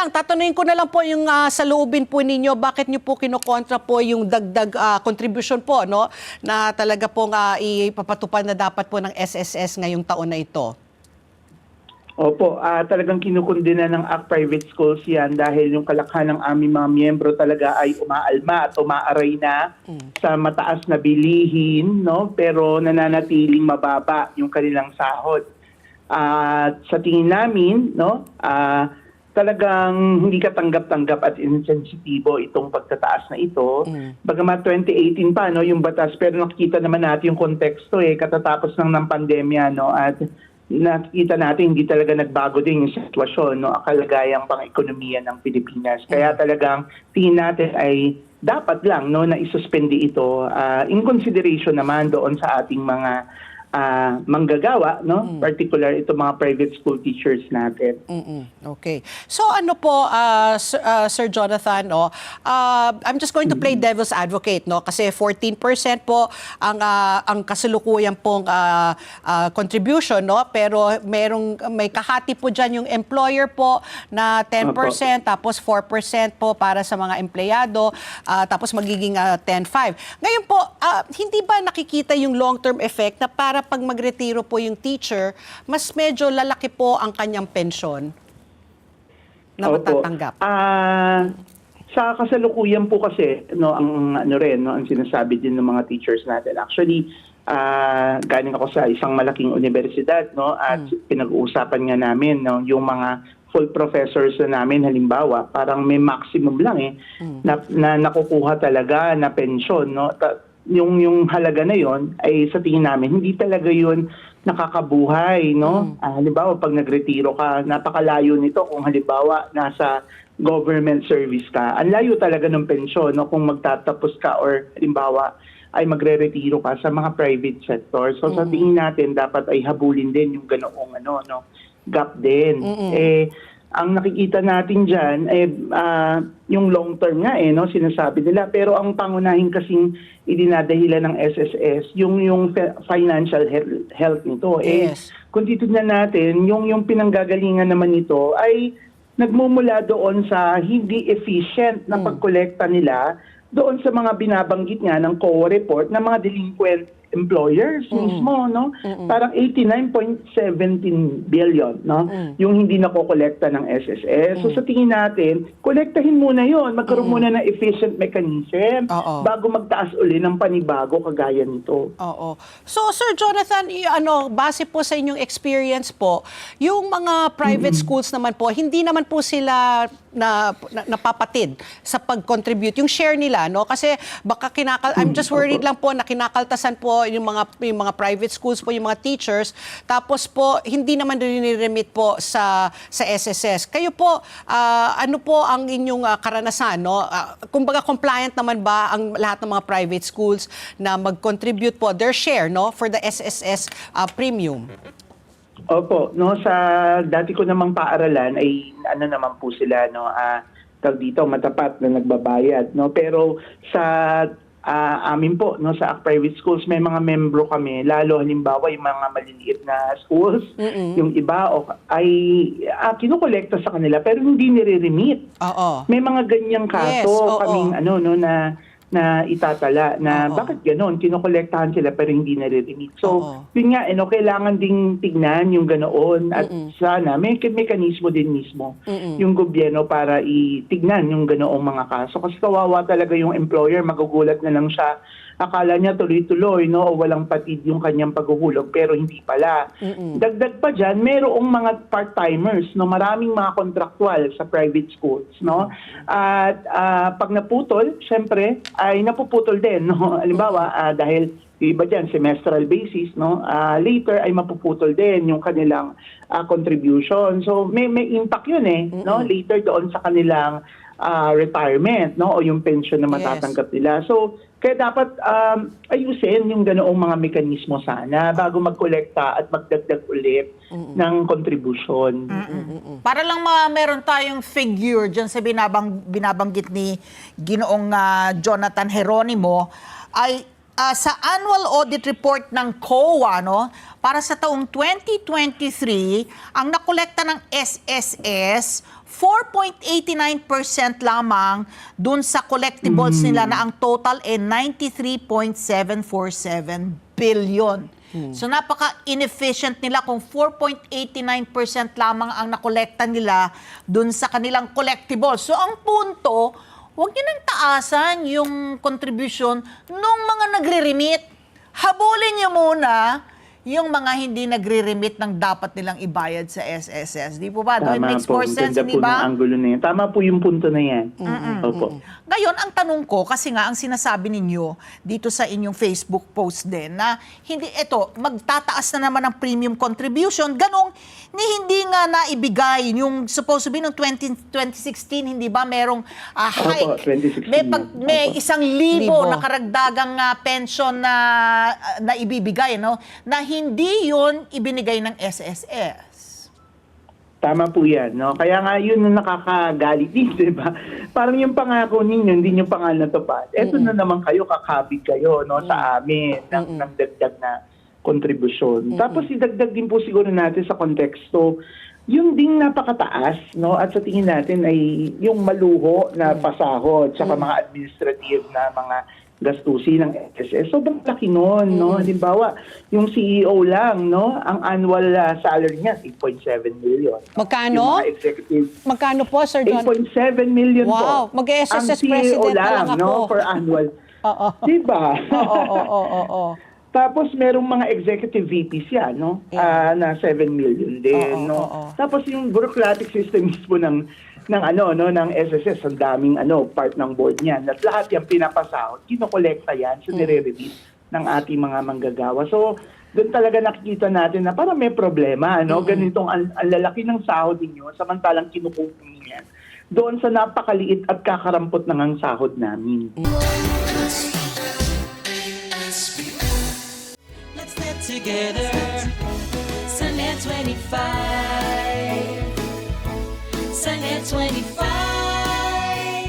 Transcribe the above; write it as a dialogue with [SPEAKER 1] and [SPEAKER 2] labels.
[SPEAKER 1] lang, tatanungin ko na lang po yung sa loobin po ninyo, bakit niyo po kinokontra po yung dagdag contribution po, no? Na talaga pong ipapatupad na dapat po ng SSS ngayong taon na ito.
[SPEAKER 2] Opo, talagang kinukundina ng ACT Private Schools yan dahil yung kalakhan ng aming mga miyembro talaga ay umaalma at umaaray na sa mataas na bilihin, no? Pero nananatiling mababa yung kanilang sahod. At sa tingin namin, no, talagang hindi katanggap-tanggap at insensitibo itong pagtataas na ito. Bagamat 2018 pa, no, yung batas, pero nakikita naman natin yung konteksto katatapos ng pandemya, no, at nakikita natin hindi talaga nagbago din yung sitwasyon, no, ang kalagayang pang-ekonomiya ng Pilipinas. Kaya talagang tingin natin ay dapat lang, no, na isuspende ito in consideration naman doon sa ating mga manggagawa, no, particular ito mga private school teachers natin.
[SPEAKER 1] Okay. So ano po, Sir Jonathan, no, I'm just going to play devil's advocate, no, kasi 14% po ang kasalukuyan pong contribution, no, pero may kahati po diyan yung employer po na 10%, tapos 4% po para sa mga empleyado, tapos magiging 10-5. Ngayon po, hindi ba nakikita yung long-term effect na para pag magretiro po yung teacher, mas medyo lalaki po ang kanyang pensyon na matatanggap?
[SPEAKER 2] Sa kasalukuyan po kasi, no, ang ang sinasabi din ng mga teachers natin. Actually, galing ako sa isang malaking universidad, no, at pinag-uusapan nga namin, no, yung mga full professors na namin, halimbawa, parang may maximum lang na nakukuha talaga na pensyon, no. Yung halaga na yon ay sa tingin namin hindi talaga yon nakakabuhay, no. Halimbawa pag nagretiro ka, napakalayo nito kung halimbawa nasa government service ka. Ang layo talaga ng pensyon, no, kung magtatapos ka or halimbawa ay magre-retiro ka sa mga private sector. So sa tingin natin dapat ay habulin din yung ganoong gap din. Ang nakikita natin diyan yung long term nga no, sinasabi nila, pero ang pangunahin kasing idinadahilan ng SSS yung financial health nito.
[SPEAKER 1] Yes.
[SPEAKER 2] Kung titignan natin, yung pinanggagalingan naman nito ay nagmumula doon sa hindi efficient na pagkolekta nila doon sa mga binabanggit nga ng COA report ng mga delinquent employers mismo, no? Parang 89.17 billion, no? Yung hindi nakokolekta ng SSS. So sa tingin natin, kolektahin muna yon, magkaroon muna ng efficient mechanism bago magtaas uli ng panibago kagaya nito.
[SPEAKER 1] Oo. So Sir Jonathan, base po sa inyong experience po, yung mga private schools naman po, hindi naman po sila napapatid sa pag-contribute yung share nila, no? Kasi baka I'm just worried lang po na kinakaltasan po yung mga private schools po, yung mga teachers, tapos po hindi naman nire-remit po sa SSS. Kayo po, ano po ang inyong karanasan, no? Kumbaga compliant naman ba ang lahat ng mga private schools na mag-contribute po their share, no, for the SSS premium?
[SPEAKER 2] Opo, no, sa dati ko namang paaralan ay naman po sila, no, dito matapat na nagbabayad, no, pero sa amin po, no, sa private schools may mga membro kami, lalo halimbawa yung mga maliliit na schools, yung iba ay kinukolekta sa kanila pero hindi nire-remit. May mga ganyang kaso kaming na itatala na bakit gano'n, kinokolektahan sila pero hindi nare-remit. So, yun nga, kailangan ding tignan yung ganoon at sana may mekanismo din mismo yung gobyerno para itignan yung ganoong mga kaso. Kasi kawawa talaga yung employer, magugulat na lang siya. Akala niya tuloy-tuloy, no, o walang patid yung kanyang paghuhulog, pero hindi pala. Dagdag pa dyan, merong mga part-timers, no, maraming mga contractual sa private schools, no. At pag naputol, syempre, ay napuputol din, no. Halimbawa, dahil iba dyan, semestral basis, no, later ay mapuputol din yung kanilang contribution. So, may impact yun no, later doon sa kanilang retirement, no, o yung pension na matatanggap nila. So, kaya dapat ayusin yung ganoong mga mekanismo sana bago magkolekta at magdagdag ulit ng contribution.
[SPEAKER 3] Para lang meron tayong figure dyan sa binabanggit ni Ginoong Jonathan Geronimo, ay sa annual audit report ng COA, no, para sa taong 2023, ang nakolekta ng SSS, 4.89% lamang dun sa collectibles nila na ang total ay 93.747 billion. So napaka-inefficient nila kung 4.89% lamang ang nakolekta nila dun sa kanilang collectibles. So ang punto, huwag niyo nang taasan yung contribution ng mga nagre-remit. Habulin niyo muna yung mga hindi nagre-remit ng dapat nilang ibayad sa SSS. Di po ba? No? It makes more sense,
[SPEAKER 2] Ganda
[SPEAKER 3] hindi
[SPEAKER 2] po
[SPEAKER 3] ba?
[SPEAKER 2] ng anggulo na yan. Tama po yung punto na yan. Opo.
[SPEAKER 3] Ngayon, ang tanong ko, kasi nga ang sinasabi ninyo dito sa inyong Facebook post din, na hindi, ito, magtataas na naman ang premium contribution, ganong ni hindi nga naibigay yung supposed to be noong 2016, hindi ba merong hike?
[SPEAKER 2] Opo, 2016.
[SPEAKER 3] May
[SPEAKER 2] Opo.
[SPEAKER 3] 1,000
[SPEAKER 1] Libo.
[SPEAKER 3] na karagdagang pension na ibibigay, no? Na hindi yun ibinigay ng SSS.
[SPEAKER 2] Tama po yan, no? Kaya nga yun ang nakakagalit din, di ba? Parang yung pangako ninyo, hindi nyo pa nga natupad. Eto na naman kayo, kakabig kayo, no, sa amin, ng dagdag na kontribusyon. Tapos idagdag din po siguro natin sa konteksto, yung ding napakataas, no, at sa tingin natin ay yung maluho na pasahod, saka mga administrative na mga gastusin ng SSS. Sobrang laki nun, no? Halimbawa, yung CEO lang, no? Ang annual salary niya, 8.7 million.
[SPEAKER 1] Magkano?
[SPEAKER 2] Yung mga executive,
[SPEAKER 1] Magkano po, Sir John?
[SPEAKER 2] 8.7 million
[SPEAKER 1] Wow,
[SPEAKER 2] po.
[SPEAKER 1] mag-SSS
[SPEAKER 2] Ang CEO
[SPEAKER 1] president pa lang
[SPEAKER 2] no?
[SPEAKER 1] ako.
[SPEAKER 2] Per annual.
[SPEAKER 1] Oo.
[SPEAKER 2] Diba?
[SPEAKER 1] Oo.
[SPEAKER 2] Tapos merong mga executive VPs yan, no? Na 7 million din,
[SPEAKER 1] Oo,
[SPEAKER 2] no?
[SPEAKER 1] oo.
[SPEAKER 2] Tapos yung bureaucratic system mismo ng ng SSS, ang daming part ng board niyan. At lahat yan pinapasahod, kinokolekta yan, so nire-release ng ating mga manggagawa. So, doon talaga nakikita natin na parang may problema, no? Ganitong ang lalaki ng sahod ninyo, samantalang kinukupong yan doon sa napakaliit at kakarampot ng ang sahod namin.
[SPEAKER 4] Let's get together. Sunday 25. Sunday 25.